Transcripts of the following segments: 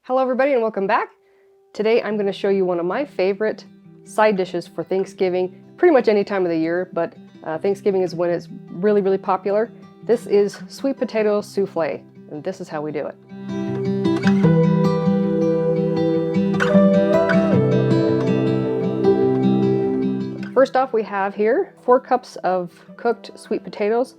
Hello everybody and welcome back. Today I'm going to show you one of my favorite side dishes for Thanksgiving, pretty much any time of the year, but Thanksgiving is when it's really popular. This is sweet potato souffle, and this is how we do it. First off, we have here 4 cups of cooked sweet potatoes.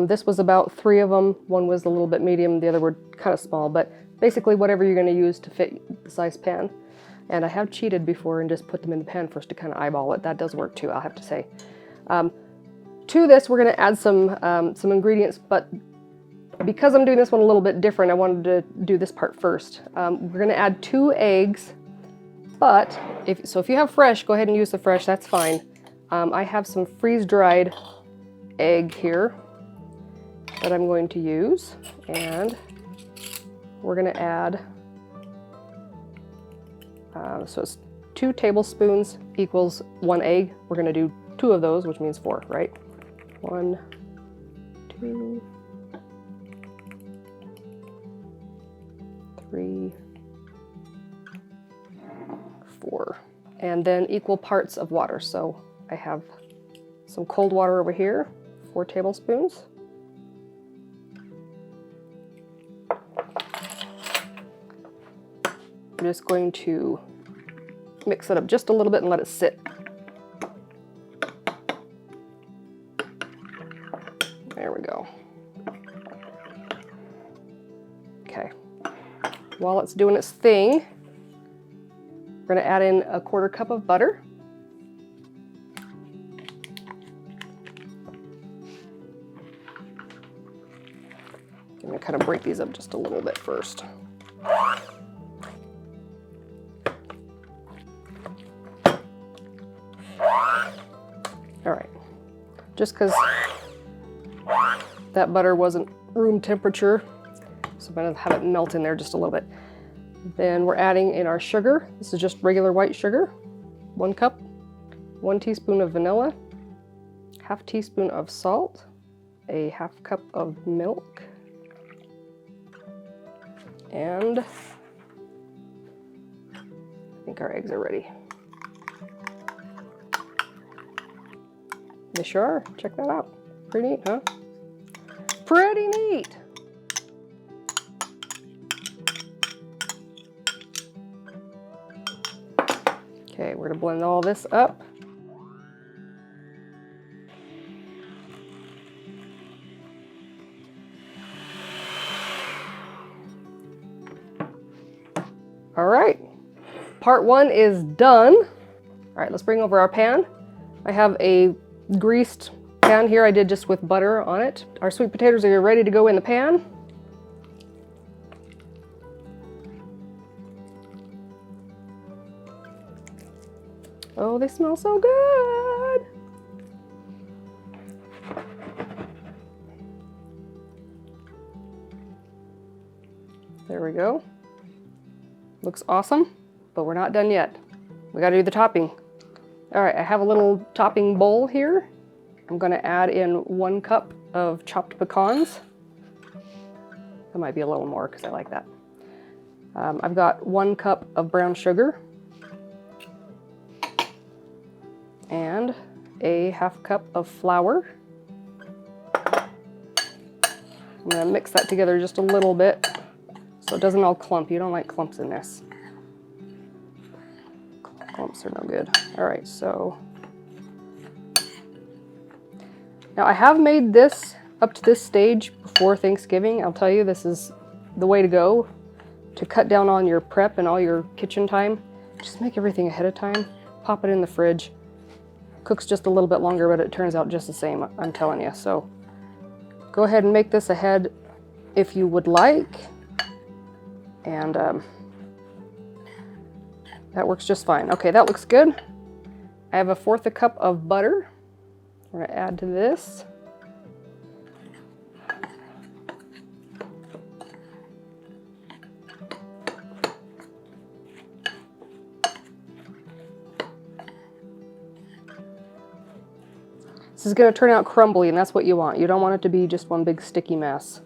This was about 3 of them. One was a little bit medium, the other were kind of small, but basically whatever you're going to use to fit the size pan. And I have cheated before and just put them in the pan first to kind of eyeball it. That does work too, I'll have to say. To this, we're going to add some ingredients, but because I'm doing this one a little bit different, I wanted to do this part first. We're going to add 2 eggs, but if you have fresh, go ahead and use the fresh, that's fine. I have some freeze-dried egg here that I'm going to use, and we're going to add, so it's 2 tablespoons equals 1 egg. We're going to do 2 of those, which means 4, right? 1, 2, 3, 4. And then equal parts of water. So I have some cold water over here, 4 tablespoons. I'm just going to mix it up just a little bit and let it sit. There we go. Okay. While it's doing its thing, we're going to add in a 1/4 cup of butter. I'm going to kind of break these up just a little bit first. All right, just because that butter wasn't room temperature, so I'm going to have it melt in there just a little bit. Then we're adding in our sugar. This is just regular white sugar, 1 cup, 1 teaspoon of vanilla, 1/2 teaspoon of salt, a 1/2 cup of milk, and I think our eggs are ready. They sure are. Check that out. Pretty neat, huh? Pretty neat! Okay, we're gonna blend all this up. All right, part 1 is done. All right, let's bring over our pan. I have a greased pan here. I did just with butter on it. Our sweet potatoes are ready to go in the pan. Oh, they smell so good. There we go. Looks awesome, but we're not done yet. We gotta do the topping. All right, I have a little topping bowl here. I'm gonna add in 1 cup of chopped pecans. That might be a little more because I like that. I've got 1 cup of brown sugar and a 1/2 cup of flour. I'm gonna mix that together just a little bit so it doesn't all clump. You don't like clumps in this. Clumps are no good. All right, so now I have made this up to this stage before Thanksgiving. I'll tell you, this is the way to go to cut down on your prep and all your kitchen time. Just make everything ahead of time. Pop it in the fridge. Cooks just a little bit longer, but it turns out just the same, I'm telling you. So go ahead and make this ahead if you would like. And that works just fine. Okay, that looks good. I have a 1/4 cup of butter. We're gonna add to this. This is gonna turn out crumbly, and that's what you want. You don't want it to be just one big sticky mess.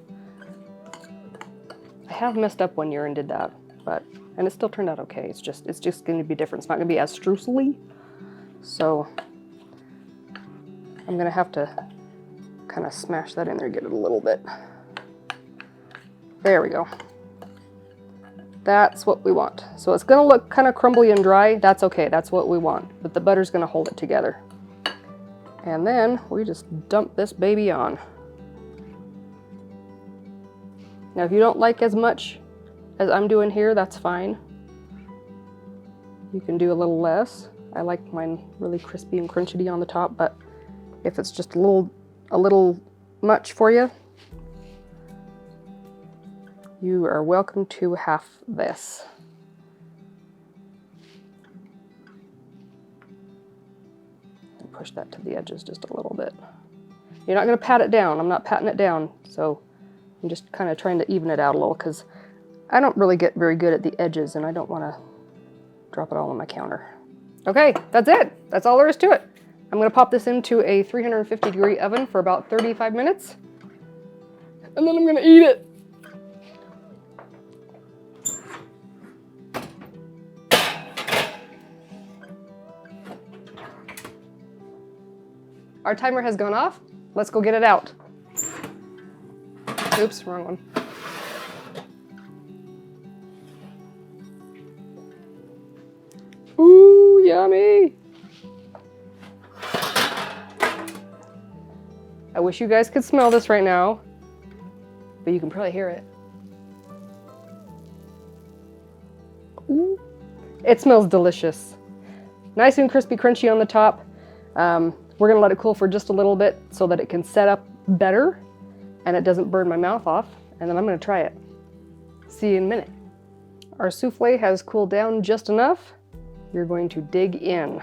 I have messed up one year and did that. and it still turned out okay. It's just going to be different. It's not going to be as streusely. So I'm going to have to kind of smash that in there, get it a little bit. There we go. That's what we want. So it's going to look kind of crumbly and dry. That's okay. That's what we want. But the butter's going to hold it together. And then we just dump this baby on. Now, if you don't like as much as I'm doing here, that's fine. You can do a little less. I like mine really crispy and crunchy on the top, but if it's just a little much for you, you are welcome to half this. And push that to the edges just a little bit. You're not going to pat it down. I'm not patting it down, so I'm just kind of trying to even it out a little because I don't really get very good at the edges and I don't want to drop it all on my counter. Okay, that's it. That's all there is to it. I'm going to pop this into a 350-degree oven for about 35 minutes. And then I'm going to eat it. Our timer has gone off. Let's go get it out. Oops, wrong one. Ooh, yummy. I wish you guys could smell this right now, but you can probably hear it. Ooh. It smells delicious. Nice and crispy, crunchy on the top. We're gonna let it cool for just a little bit so that it can set up better and it doesn't burn my mouth off, and then I'm gonna try it. See you in a minute. Our souffle has cooled down just enough. You're going to dig in.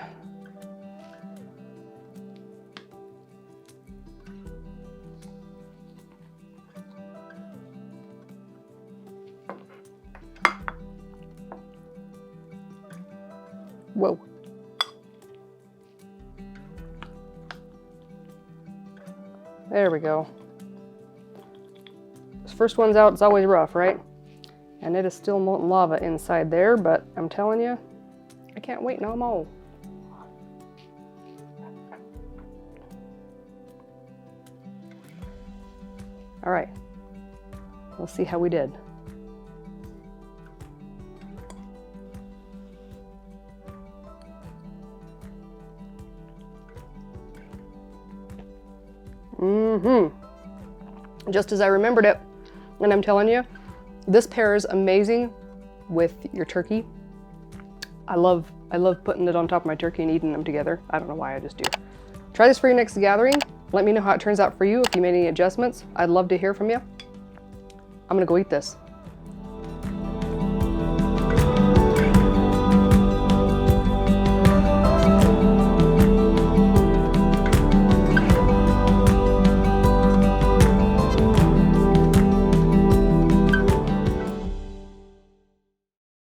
Whoa. There we go. This first one's out, it's always rough, right? And it is still molten lava inside there, but I'm telling you, I can't wait no more. All right, we'll see how we did. Just as I remembered it, and I'm telling you, this pairs amazing with your turkey. I love putting it on top of my turkey and eating them together. I don't know why, I just do. Try this for your next gathering. Let me know how it turns out for you, if you made any adjustments. I'd love to hear from you. I'm gonna go eat this.